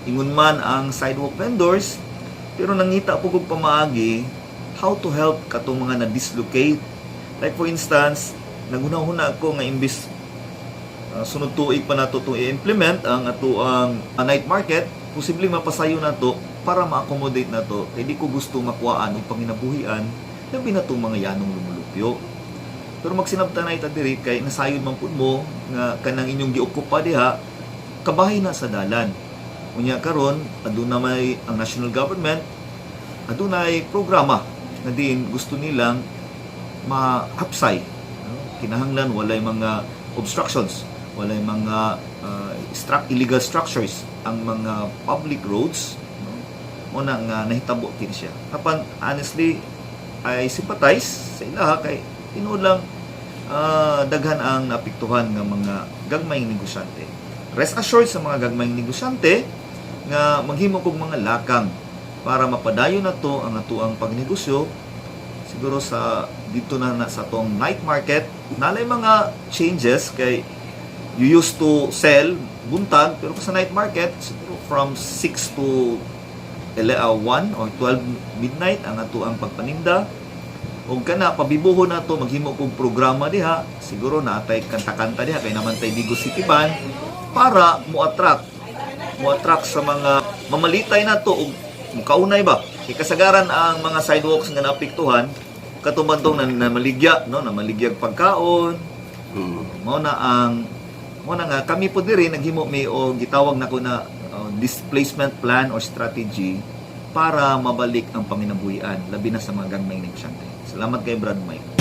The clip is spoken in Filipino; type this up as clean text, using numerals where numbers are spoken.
ingon man ang sidewalk vendors, pero nangita po kong pamaagi how to help katong mga na-dislocate. Like for instance, nagunahuna ako nga imbis sunod tuig pa nato to i-implement ang ato ang night market, posibleng mapasayo na to para ma-accommodate na to. Kaya di ko gusto makuhaan o panginabuhian labi na itong mga yanong lumulupyo. Pero magsinabta na ita diri kay nasayod man pud mo nga kanang inyong giokupa diha kabahay na sa dalan. Unya karon aduna may ang national government adunay programa na din gusto nilang ma-hapsay. Kinahanglan walay mga obstructions, walay mga illegal structures ang mga public roads, no? Una nga nahitabo kini siya. Apan honestly I sympathize sa ilaha kay tinuod lang daghan ang naapektuhan ng mga gagmayng negosyante. Rest assured sa mga gagmayng negosyante nga maghimo kog mga lakang para mapadayon na to ang atuang pagnegosyo. Siguro sa dito na sa tong night market nalay mga changes kay you used to sell buntag, pero sa night market siguro from 6 to 1 or 12 midnight ang atuang pagpaninda. O kana pabibuho na to maghimo kog programa diha, siguro naatay kanta-kanta diha kay naman tay Digo City Band para mo-attract sa mga mamalitay na to og mukaunay ba. Kay kasagaran ang mga sidewalks nga naapektuhan katuman tong namaligya, no, namaligyag pagkaon. Mao na nga kami po diri naghimo mi o gitawag nako na displacement plan or strategy para mabalik ang panginabuhian labi na sa mga gagmayng negosyante. Salamat kay Brad Mike.